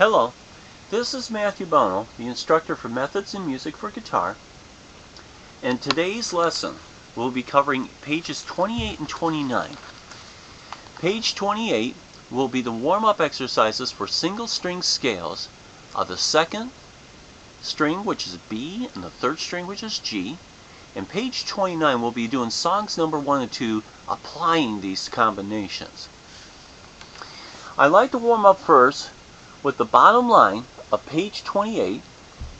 Hello, this is Matthew Bono, the instructor for Methods in Music for Guitar, and today's lesson will be covering pages 28 and 29. Page 28 will be the warm-up exercises for single string scales of the second string, which is B, and the third string, which is G. And page 29 will be doing songs number 1 and 2, applying these combinations. I like to warm up first with the bottom line of page 28,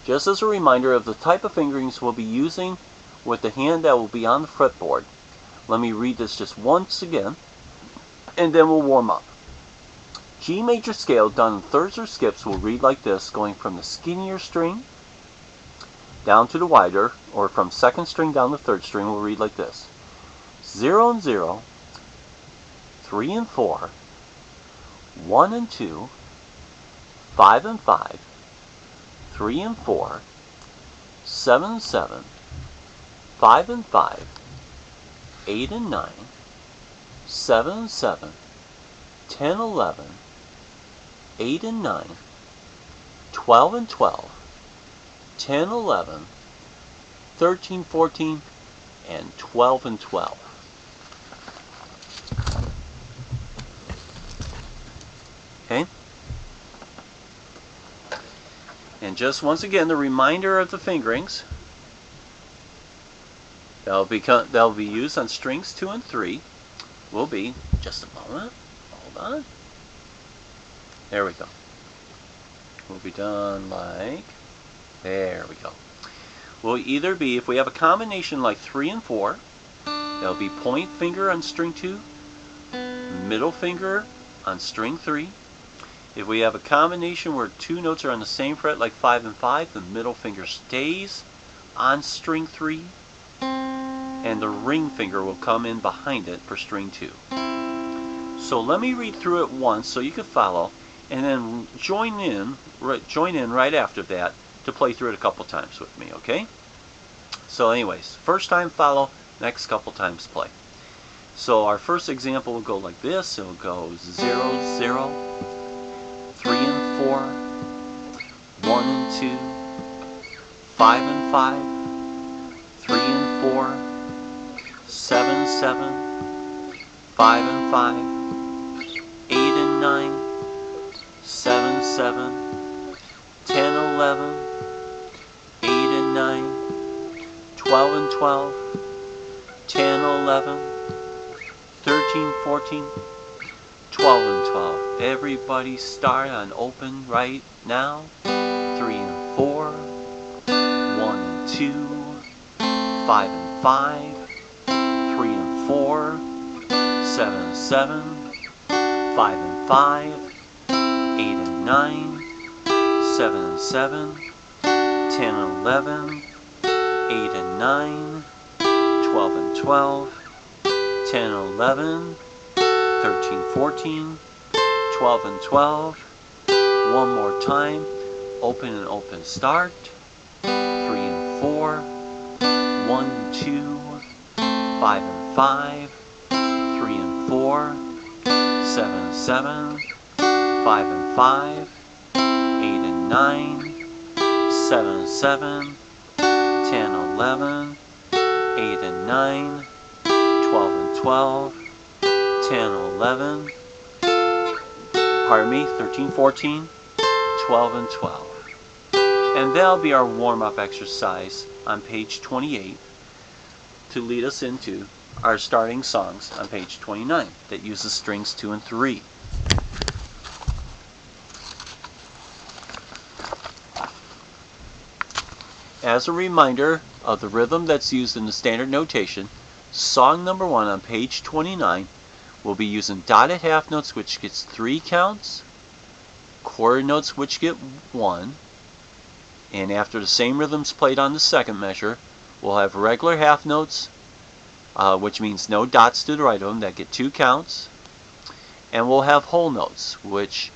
just as a reminder of the type of fingerings we'll be using with the hand that will be on the fretboard. Let me read this just once again, and then we'll warm up. G major scale done in thirds or skips will read like this, going from the skinnier string down to the wider, or from second string down to third string will read like this. 0 and 0, 3 and 4, 1 and 2, 5 and 5, 3 and 4, 7 and 7, 5 and 5, 8 and 9, 7 and 7, 10, 11, 8 and 9, 12 and 12, 10, 11, 13, 14, and 12 and 12. Okay? And just once again, the reminder of the fingerings. They'll be used on strings 2 and 3. Will be, just a moment, hold on. There we go. Will be done like, there we go. Will either be, if we have a combination like 3 and 4, there'll be point finger on string 2, middle finger on string 3. If we have a combination where 2 notes are on the same fret like 5 and 5, the middle finger stays on string 3, and the ring finger will come in behind it for string 2. So let me read through it once so you can follow, and then join in right after that to play through it a couple times with me, okay? So anyways, first time follow, next couple times play. So our first example will go like this. It will go 0, 0, 3 and 4, 1 and 2, 5 and 5, 3 and 4, 7 and 7, 5 and 5, 8 and 9, 7 and 7, 10, 11, 8 and 9, 12 and 12, 10, 11, 13, 14, 12 and 12. Everybody start on open right now. 3 and 4, 1 and 2, 5 and 5, 3 and 4, 7 and 7, 5 and 5, 8 and 9, 7 and 7, 10 and 11, 8 and 9, 12 and 12, 10 and 11, 13, 14, 12 and 12. One more time. Open and open start. 3 and 4, 1 and 2, 5 and 5, 3 and 4, 7 and 7, 5 and 5, 8 and 9, 7 and 7, 10, 11, 8 and 9, 12 and 12, 10, 11, 13, 14, 12 and 12. And that'll be our warm-up exercise on page 28 to lead us into our starting songs on page 29 that uses strings 2 and 3. As a reminder of the rhythm that's used in the standard notation, song number 1 on page 29 will be using dotted half notes, which gets 3 counts, quarter notes, which get 1, and after the same rhythms played on the second measure, we'll have regular half notes, which means no dots to the right of them, that get 2 counts, and we'll have whole notes, which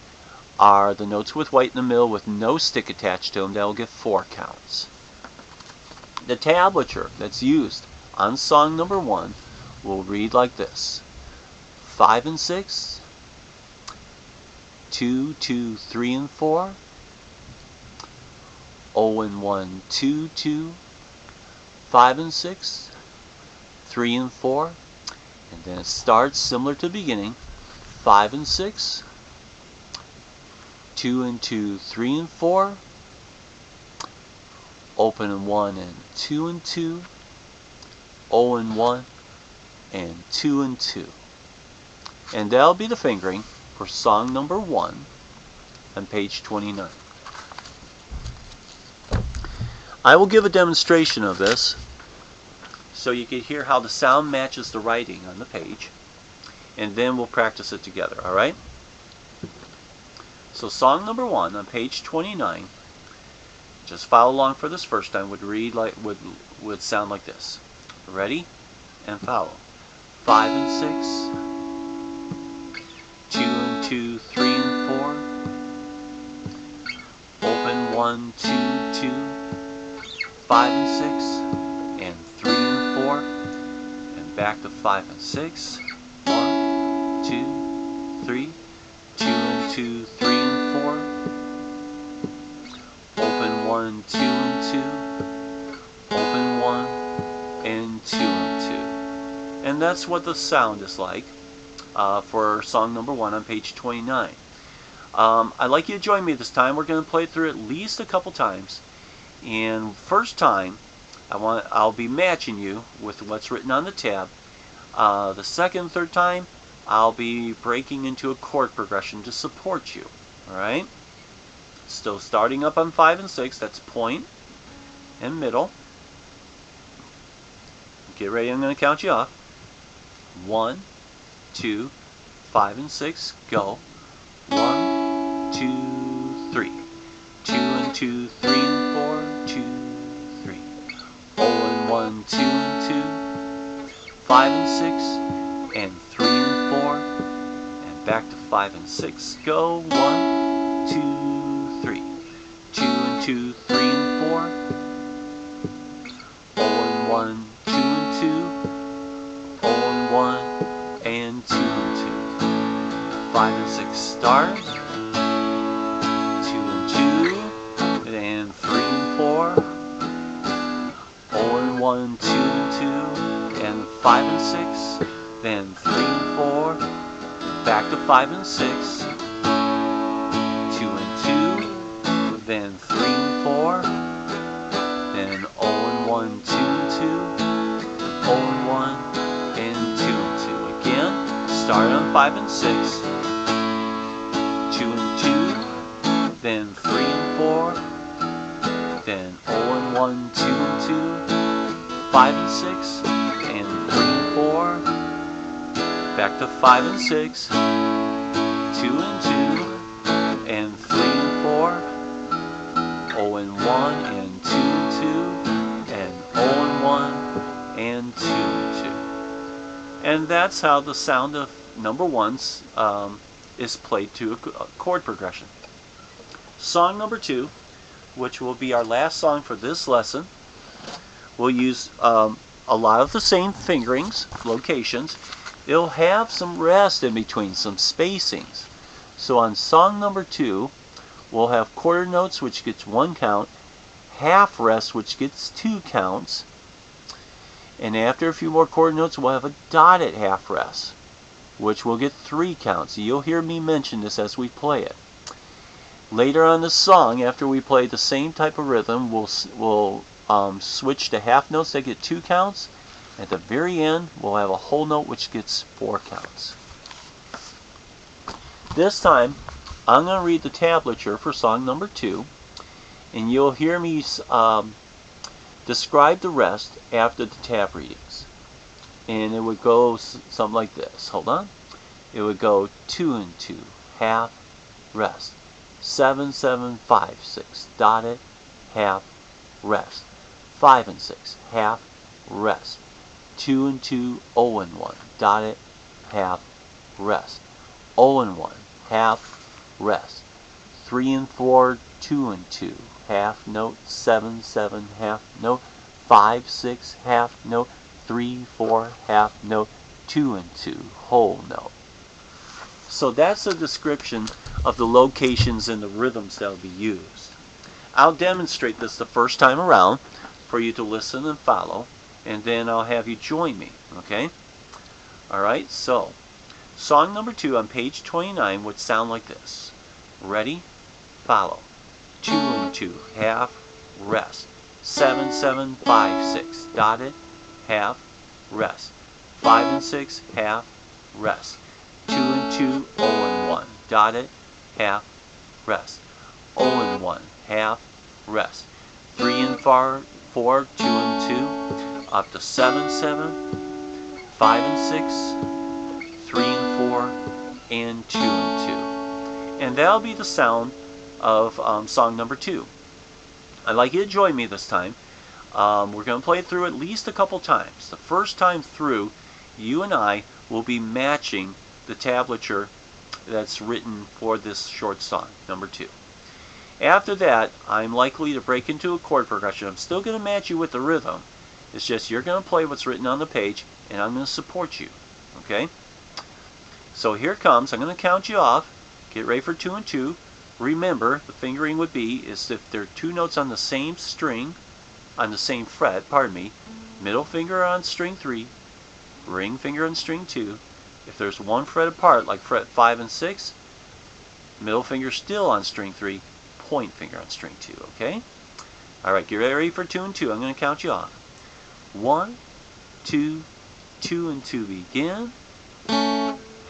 are the notes with white in the middle with no stick attached to them. That will get 4 counts. The tablature that's used on song number 1 will read like this: 5 and 6, 2, 2, 3 and 4. 0 and 1, 2, 2, 5 and 6, 3 and 4. And then it starts similar to the beginning. 5 and 6, 2 and 2, 3 and 4. Open and 1 and 2 and 2. 0 and 1 and 2 and 2. And that'll be the fingering for song number 1 on page 29. I will give a demonstration of this so you can hear how the sound matches the writing on the page, and then we'll practice it together, alright? So song number 1 on page 29, just follow along for this first time, would sound like this. Ready? And follow. 5 and 6, 2 and 2, 3 and 4. Open 1, 2, 2, 5 and 6, and 3 and 4. And back to 5 and 6. 1, 2, 3, 2 and 2, 3 and 4. Open 1, 2 and 2. Open 1 and 2 and 2. And that's what the sound is like for song number 1 on page 29. I'd like you to join me this time. We're going to play it through at least a couple times. And first time, I'll be matching you with what's written on the tab. The second and third time, I'll be breaking into a chord progression to support you. Alright? Still starting up on 5 and 6, that's point and middle. Get ready, I'm going to count you off. 1, 2, 5 and 6, go. 1, 2, 3. 2 and 2, 3 and 4, 2, 3. 0 and 1, 2 and 2. 5 and 6, and 3 and 4. And back to 5 and 6, go. 1, 2, 3. 2 and 2, 3 and 4. 0 and 1, 2 and 2. 0 and 1, and 2 and 2. 5 and 6, start. 2 and 2, and 3 and 4. 0 and 1, 2 and 2, and 5 and 6. Then 3 and 4. Back to 5 and 6. 2 and 2. Then 3 and 4. Then 0 and 1, 2 and 2. 0 and 1, and 2 and 2. Again, start on 5 and 6. 2 and 2. Then 3 and 4. Then 0 and 1, 2 and 2. 5 and 6. And 3 and 4. Back to 5 and 6. 2 and 2. And 3 and 4. 0 and 1, and 2 and 2. And 0 and 1, and 2 and 2. And that's how the sound of number 1 is played to a chord progression. Song number 2, which will be our last song for this lesson, we'll use a lot of the same fingerings, locations. It'll have some rest in between, some spacings. So on song number 2, we'll have quarter notes, which gets 1 count, half rest, which gets 2 counts, and after a few more quarter notes, we'll have a dotted half rest, which will get 3 counts. You'll hear me mention this as we play it. Later on the song, after we play the same type of rhythm, we'll switch to half notes that get 2 counts. At the very end, we'll have a whole note which gets 4 counts. This time, I'm going to read the tablature for song number 2, and you'll hear me describe the rest after the tab readings. And it would go something like this. Hold on. It would go 2 and 2, half, rest. 7, 7, 5, 6, dotted, half, rest. 5 and 6, half, rest. 2 and 2, 0 and 1, dotted, half, rest. 0 and 1, half, rest. 3 and 4, 2 and 2, half note. 7, 7, half note. 5, 6, half note. 3, 4, half note. 2 and 2, whole note. So that's a description of the locations and the rhythms that will be used. I'll demonstrate this the first time around for you to listen and follow, and then I'll have you join me, okay? Alright, so song number 2 on page 29 would sound like this. Ready? Follow. 2 and 2, half, rest. 7, 7, 5, 6, dotted, half, rest. 5 and 6, half, rest. 2 and 2, 0 and 1, dotted, half, rest. 0 and 1, half, rest. 3 and 4, 2 and 2, up to 7, 7, 5 and 6, 3 and 4, and 2 and 2. And that'll be the sound of song number 2. I'd like you to join me this time. We're going to play it through at least a couple times. The first time through, you and I will be matching the tablature that's written for this short song, number 2. After that, I'm likely to break into a chord progression. I'm still going to match you with the rhythm. It's just you're going to play what's written on the page, and I'm going to support you. Okay? So here it comes. I'm going to count you off. Get ready for 2 and 2. Remember, the fingering would be is if there are 2 notes on the same string, on the same fret, pardon me, middle finger on string 3, ring finger on string 2. If there's 1 fret apart, like fret 5 and 6, middle finger still on string 3, point finger on string 2, okay? Alright, get ready for 2 and 2. I'm going to count you off. 1, 2, 2 and 2 begin.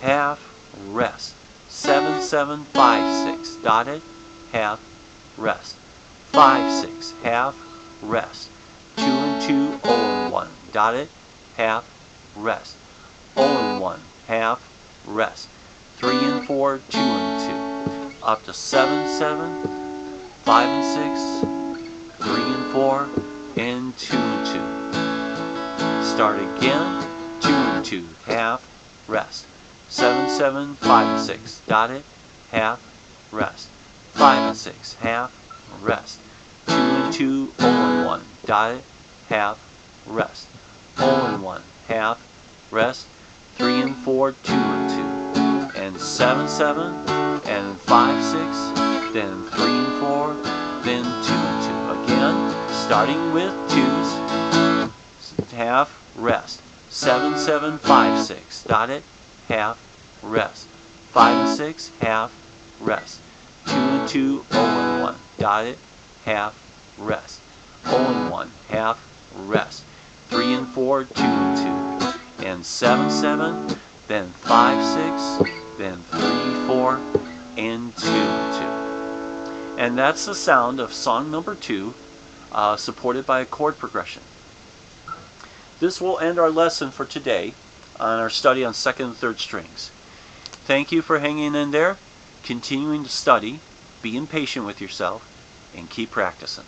Half, rest. 7, 7, 5, 6, dotted, half, rest. 5, 6, half, rest. 2 and 2, 0 and 1, dotted, half, rest. 0 and 1, half, rest. 3 and 4, 2 and 2, up to 7, 7, 5 and 6, 3 and 4, and 2 and 2. Start again, 2 and 2, half, rest. 7, 7, 5 and 6, dotted, half, rest. 5 and 6, half, rest. 2 and 2, 0 and 1, dotted, half, rest. 0 and 1, half, rest. 3 and 4, 2 and 2, and 7, 7, and 5, 6, then 3 and 4, then 2 and 2. Again, starting with 2s, half, rest. 7, 7, 5, 6, dotted, half, rest. 5 and 6, half, rest. 2 and 2, 0 and 1, dotted, half, rest. 0 and 1, half, rest. 3 and 4, 2 and 2, and 7, 7, then 5, 6, then 3, 4, and 2 and 2. And that's the sound of song number 2, supported by a chord progression. This will end our lesson for today on our study on 2nd and 3rd strings. Thank you for hanging in there, continuing to study, being patient with yourself, and keep practicing.